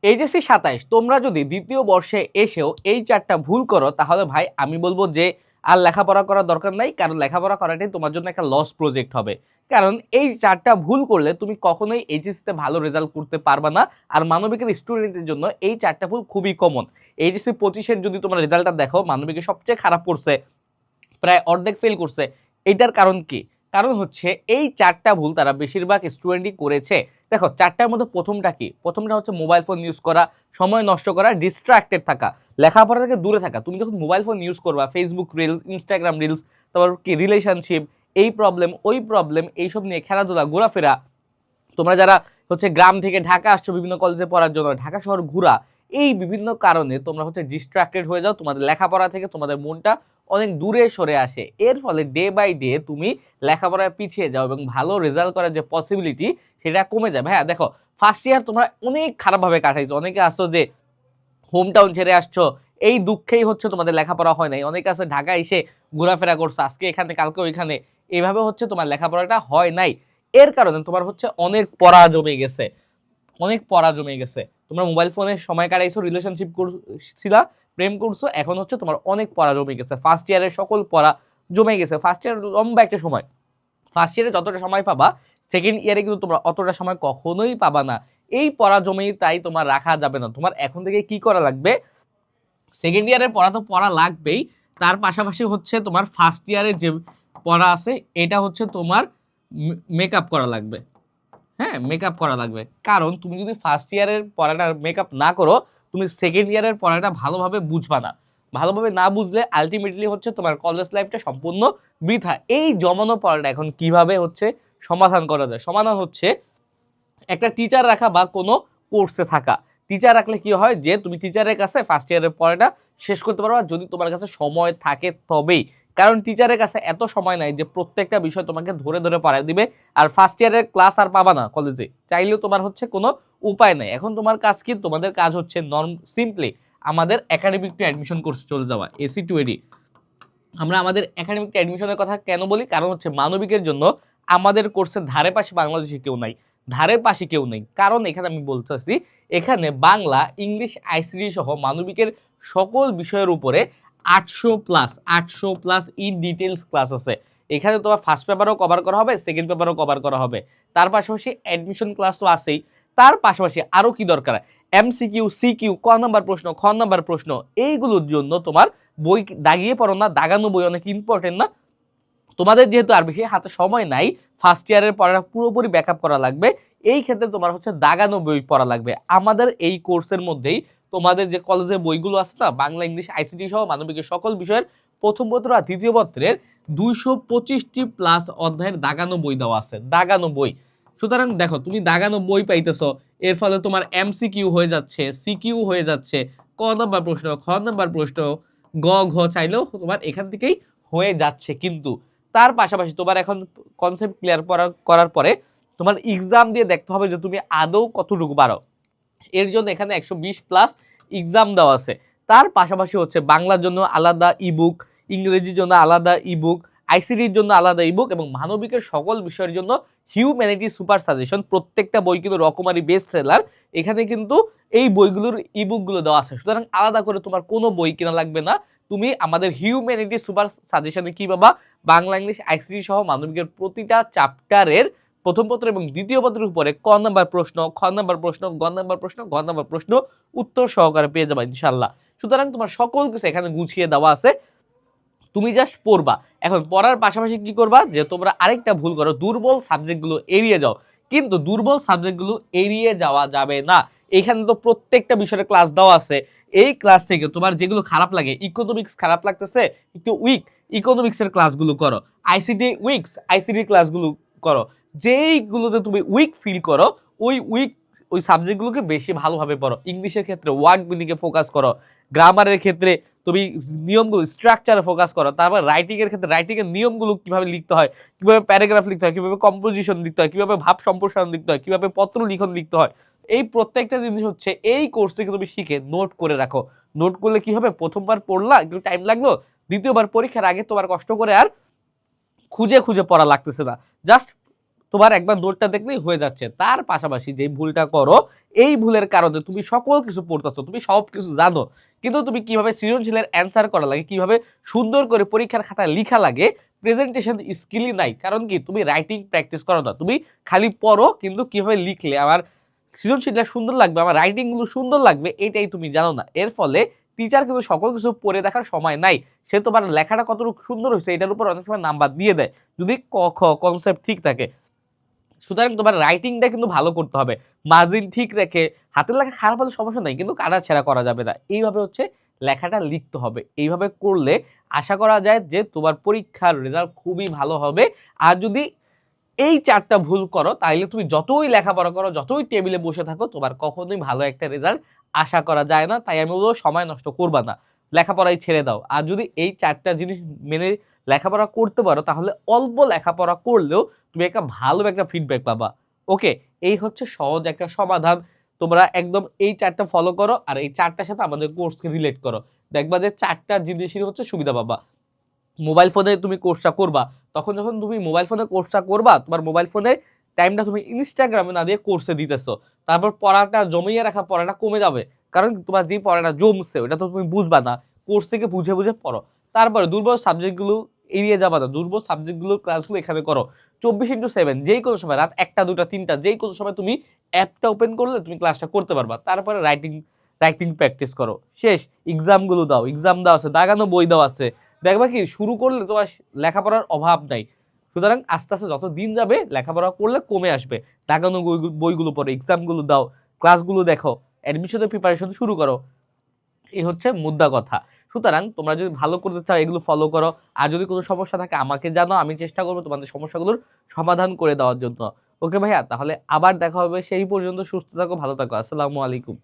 HSC 27 তোমরা যদি দ্বিতীয় বর্ষে এসেও এই 4টা ভুল করো তাহলে ভাই আমি বলবো যে আর লেখাপড়া করার দরকার নাই, কারণ লেখাপড়া করাটাই তোমার জন্য একটা লস প্রজেক্ট হবে। কারণ এই 4টা ভুল করলে তুমি কখনোই এইচএসসিতে ভালো রেজাল্ট করতে পারবে না। আর মানবিকের স্টুডেন্টদের জন্য এই 4টা ভুল খুবই কমন। এইচএসসি 25-এর যদি তোমার রেজাল্টটা দেখো, মানবিকের সবচেয়ে খারাপ করছে, প্রায় অর্ধেক ফেল করছে। এটার কারণ কি? কারণ হচ্ছে এই 4টা ভুল তারা বেশিরভাগ স্টুডেন্টই করেছে। দেখো 4টার মধ্যে প্রথমটা কি? প্রথমটা হচ্ছে মোবাইল ফোন ইউজ করা, সময় নষ্ট করা, ডিস্ট্রাক্টেড থাকা, লেখাপড়া থেকে দূরে থাকা। তুমি যখন মোবাইল ফোন ইউজ করবা, ফেসবুক রিলস, ইনস্টাগ্রাম রিলস, তারপর কি রিলেশনশিপ, এই প্রবলেম ওই প্রবলেম, এইসব নিয়ে খেলাধুলা, ঘোরাফেরা, তোমরা যারা হচ্ছে গ্রাম থেকে ঢাকা আসছো বিভিন্ন কলেজে পড়ার জন্য, ঢাকা শহর ঘোরা, এই বিভিন্ন কারণে তোমরা হচ্ছে ডিস্ট্রাক্টেড হয়ে যাও, তোমাদের লেখাপড়া থেকে তোমাদের মনটা অনেক দূরে সরে আসে। এর ফলে ডে বাই ডে তুমি লেখাপড়ায় পিছিয়ে যাও এবং ভালো রেজাল্ট করার যে পসিবিলিটি সেটা কমে যাবে। হ্যাঁ দেখো, ফার্স্ট ইয়ার তোমরা অনেক খারাপভাবে কাটাইছো। অনেকে আসছো যে হোম টাউন ছেড়ে আসছো, এই দুঃখেই হচ্ছে তোমাদের লেখাপড়া হয় নাই। অনেকে আছে ঢাকা এসে ঘোরাফেরা করছো, আজকে এখানে কালকে ওইখানে, এইভাবে হচ্ছে তোমার লেখাপড়াটা হয় নাই। এর কারণে তোমার হচ্ছে অনেক পড়া জমে গেছে, অনেক পড়া জমে গেছে। তোমরা মোবাইল ফোনে সময় কাটাইছো, রিলেশনশিপ করছিলা, প্রেম করছো, এখন হচ্ছে তোমার অনেক পড়া জমে গেছে। ফার্স্ট ইয়ারের সকল পড়া জমে গেছে। ফার্স্ট ইয়ার লম্বা একটা সময়, ফার্স্ট ইয়ারে যতটা সময় পাবা সেকেন্ড ইয়ারে কিন্তু তোমরা অতটা সময় কখনোই পাবা না। এই পড়া জমেই তাই তোমার রাখা যাবে না। তোমার এখন থেকে কি করা লাগবে? সেকেন্ড ইয়ারের পড়া তো পড়া লাগবেই, তার পাশাপাশি হচ্ছে তোমার ফার্স্ট ইয়ারের যে পড়া আছে এটা হচ্ছে তোমার মেকআপ করা লাগবে। হ্যাঁ, মেকআপ করা লাগবে। কারণ তুমি যদি ফার্স্ট ইয়ারের পড়াটা মেকআপ না করো, তুমি সেকেন্ড ইয়ারের পড়াটা ভালোভাবে বুঝবা না। ভালোভাবে না বুঝলে আলটিমেটলি হচ্ছে তোমার কলেজ লাইফটা সম্পূর্ণ বৃথা। এই জমানো পড়াটা এখন কিভাবে হচ্ছে সমাধান করা যায়? সমাধান হচ্ছে একটা টিচার রাখা বা কোনো কোর্সে থাকা। টিচার রাখলে কি হয় যে তুমি টিচারের কাছে ফার্স্ট ইয়ারের পড়াটা শেষ করতে পারবা, যদি তোমার কাছে সময় থাকে তবেই। কারণ টিচারের কাছে এত সময় নাই যে প্রত্যেকটা বিষয় তোমাকে ধরে ধরে পড়ায় দিবে। আর ফার্স্ট ইয়ারের ক্লাস আর পাবা না কলেজে, চাইলেও তোমার হচ্ছে কোনো উপায় নাই। এখন তোমার কাজ কি? তোমাদের কাজ হচ্ছে সিম্পলি আমাদের একাডেমিক টু অ্যাডমিশন কোর্সে চলে যাওয়া, এসি টু এডি। আমরা আমাদের একাডেমিক টু অ্যাডমিশনের কথা কেন বলি? কারণ হচ্ছে মানবিকের জন্য আমাদের কোর্সের ধারে পাশে বাংলাদেশে কেউ নাই, ধারে পাশে কেউ নেই। কারণ এখানে আমি বলতেছি, এখানে বাংলা, ইংলিশ, আইসিটি সহ মানবিকের সকল বিষয়ের উপরে 800+ ইন ডিটেলস ক্লাস আছে। এখানে তোমার ফার্স্ট পেপারও কভার করা হবে, সেকেন্ড পেপারও কভার করা হবে। তার পাশাপাশি অ্যাডমিশন ক্লাস তো আছেই। তার পাশাপাশি আরও কি দরকার? এমসিকিউ, সিকিউ, ক নাম্বার প্রশ্ন, খ নাম্বার প্রশ্ন, এইগুলোর জন্য তোমার বই দাগিয়ে পড়ো না, দাগানো বই অনেক ইম্পর্টেন্ট না? তোমাদের যেহেতু আর বেশি হাতে সময় নাই, ফার্স্ট ইয়ারের পড়াটা পুরোপুরি ব্যাকআপ করা লাগবে, এই ক্ষেত্রে তোমার হচ্ছে দাগানো বই পড়া লাগবে। আমাদের এই কোর্সের মধ্যেই তোমাদের যে কলেজের বইগুলো আছে না, বাংলা, ইংলিশ, আইসিটি সহ মানবিকের সকল বিষয়ের প্রথম পত্র আর দ্বিতীয় পত্রের 225+ অধ্যায়ের দাগানো বই দেওয়া আছে, দাগানো বই। সুতরাং দেখো, তুমি দাগানো বই পাইতেছ, এর ফলে তোমার এমসিকিউ হয়ে যাচ্ছে, সিকিউ হয়ে যাচ্ছে, ক নাম্বার প্রশ্ন, খ নাম্বার প্রশ্ন, গ ঘ চাইলেও তোমার এখান থেকেই হয়ে যাচ্ছে। কিন্তু তার পাশাপাশি তোমার এখন কনসেপ্ট ক্লিয়ার করার পরে তোমার এক্সাম দিয়ে দেখতে হবে যে তুমি আদৌ কতটুকু পারো। এর জন্য এখানে 120+ এক্সাম দেওয়া আছে। তার পাশাপাশি হচ্ছে বাংলার জন্য আলাদা ইবুক, ইংরেজির জন্য আলাদা ইবুক, আইসিটির জন্য আলাদা ইবুক এবং মানবিকের সকল বিষয়ের জন্য হিউম্যানিটি সুপার সাজেশন। প্রত্যেকটা বই কিন্তু রকমারি বেস্ট সেলার। এখানে কিন্তু এই বইগুলোর ইবুকগুলো দেওয়া আছে। সুতরাং আলাদা করে তোমার কোনো বই কেনা লাগবে না। তুমি আমাদের হিউম্যানিটি সুপার সাজেশনে কি পাবা? বাংলা, ইংলিশ, আইসিটি সহ মানবিকের প্রতিটা চ্যাপ্টারের প্রথম পত্র এবং দ্বিতীয় পত্রের উপরে ক নাম্বার প্রশ্ন, খ নাম্বার প্রশ্ন, গ নাম্বার প্রশ্ন, ঘ নাম্বার প্রশ্ন উত্তর সহকারে পেয়ে যাবে ইনশাআল্লাহ। সুতরাং তোমার সকল কিছু এখানে গুছিয়ে দেওয়া আছে, তুমি জাস্ট পড়বা। এখন পড়ার পাশাপাশি কি করবা? যে তোমরা আরেকটা ভুল করো, দুর্বল সাবজেক্টগুলো এড়িয়ে যাও। কিন্তু দুর্বল সাবজেক্টগুলো এড়িয়ে যাওয়া যাবে না। এখানে তো প্রত্যেকটা বিষয়ের ক্লাস দেওয়া আছে। এই ক্লাস থেকে তোমার যেগুলো খারাপ লাগে, ইকোনমিক্স খারাপ লাগতেছে, একটু উইক, ইকোনমিক্সের ক্লাসগুলো করো। আইসিটি উইকস, আইসিটি ক্লাসগুলো করো। যেইগুলোতে তুমি উইক ফিল করো, ওই সাবজেক্টগুলোকে বেশি ভালোভাবে পড়ো। ইংলিশের ক্ষেত্রে ওয়ার্ড বিল্ডিংয়ে ফোকাস করো, গ্রামারের ক্ষেত্রে তুমি নিয়মগুলো, স্ট্রাকচারে ফোকাস করো। তারপর রাইটিং এর ক্ষেত্রে রাইটিং এর নিয়মগুলো কিভাবে লিখতে হয়, কিভাবে প্যারাগ্রাফ লিখতে হয়, কিভাবে কম্পোজিশন লিখতে হয়, কিভাবে ভাব সম্প্রসারণ লিখতে হয়, কিভাবে পত্র লিখন লিখতে হয়, এই প্রত্যেকটা জিনিস হচ্ছে এই কোর্স থেকে তুমি শিখে নোট করে রাখো। নোট করলে কি হবে? প্রথমবার পড়লা, একটু টাইম লাগলো, দ্বিতীয়বার পরীক্ষার আগে তোমার কষ্ট করে আর খুঁজে খুঁজে পড়া লাগতেছে না। জাস্ট তোমার একবার নোটটা দেখলেই হয়ে যাচ্ছে। তার পাশাপাশি যে ভুলটা করো, এই ভুলের কারণে তুমি সকল কিছু পড়তেছো, তুমি সব কিছু জানো, কিন্তু তুমি কিভাবে সৃজনশীলের অ্যান্সার করা লাগে, কিভাবে সুন্দর করে পরীক্ষার খাতায় লিখা লাগে, প্রেজেন্টেশন স্কিলই নাই। কারণ কি, তুমি রাইটিং প্র্যাকটিস করো না, তুমি খালি পড়ো, কিন্তু কিভাবে লিখলে আমার সৃজনশীলটা সুন্দর লাগবে, আমার রাইটিং গুলো সুন্দর লাগবে, এটাই তুমি জানো না। এর ফলে টিচার কিন্তু সকল কিছু পড়ে দেখার সময় নাই, সে তোমার লেখাটা কতটুকু সুন্দর হয়েছে এটার উপর অনেক সময় নাম্বার দিয়ে দেয়, যদি ক খ কনসেপ্ট ঠিক থাকে। সুতরাং তোমার রাইটিংটা কিন্তু ভালো করতে হবে, মার্জিন ঠিক রেখে। হাতের লেখা খারাপ হলে সমস্যা নাই, কিন্তু কাটা ছেঁড়া করা যাবে না। এইভাবে হচ্ছে লেখাটা লিখতে হবে। এইভাবে করলে আশা করা যায় যে তোমার পরীক্ষার রেজাল্ট খুবই ভালো হবে। আর যদি এই 4টা ভুল করো, তাহলে তুমি যতই লেখাপড়া করো, যতই টেবিলে বসে থাকো, তোমার কখনোই ভালো একটা রেজাল্ট আশা করা যায় না। তাই আমি বলবো সময় নষ্ট করবা না, লেখাপড়াই ছেড়ে দাও। আর যদি এই 4টা জিনিস মেনে লেখাপড়া করতে পারো, তাহলে অল্প লেখাপড়া করলেও তুমি একটা ভালো একটা ফিডব্যাক পাবা। ওকে, এই হচ্ছে সহজ একটা সমাধান। তোমরা একদম এই 4টা ফলো করো, আর এই 4টার সাথে আমাদের কোর্সকে রিলেট করো, দেখবা যে 4টা জিনিসই হচ্ছে সুবিধা পাবা। মোবাইল ফোনে তুমি কোর্সটা করবা, তখন যখন তুমি মোবাইল ফোনে কোর্সটা করবা, তোমার মোবাইল ফোনের টাইমটা তুমি ইনস্টাগ্রামে না দিয়ে কোর্সে দিতেছো, তারপর পড়াটা জমিয়ে রাখা পড়াটা কমে যাবে। কারণ তোমার যে পড়াটা জমছে ওটা তো তুমি বুঝবা না, কোর্স থেকে বুঝে বুঝে পড়ো। তারপরে দুর্বল সাবজেক্টগুলো এড়িয়ে যাবা না, দুর্বল সাবজেক্টগুলোর ক্লাসগুলো এখানে করো 24/7, যেই কোনো সময়, রাত 1টা 2টা 3টা, যেই কোনো সময় তুমি অ্যাপটা ওপেন করলে তুমি ক্লাসটা করতে পারবা। তারপরে রাইটিং রাইটিং প্র্যাকটিস করো, শেষ। এক্সামগুলো দাও, এক্সাম দেওয়া আছে, দাগানো বই দেওয়া আছে, দেখবা কি শুরু করলে তোমার লেখাপড়ার অভাব নাই। সুতরাং আস্তে আস্তে যত দিন যাবে লেখাপড়া করলে কমে আসবে। দাগানো বইগুলো পড়ো, এক্সামগুলো দাও, ক্লাসগুলো দেখো, অ্যাডমিশনের প্রিপারেশন শুরু করো। এই হচ্ছে মুদ্রা কথা। সুতরাং তোমরা যদি ভালো করতে চাও এগুলো ফলো করো। আর যদি কোনো সমস্যা থাকে আমাকে জানো, আমি চেষ্টা করবো তোমাদের সমস্যাগুলোর সমাধান করে দেওয়ার জন্য। ওকে ভাইয়া, তাহলে আবার দেখা হবে, সেই পর্যন্ত সুস্থ থাকো, ভালো থাকো। আসসালামু আলাইকুম।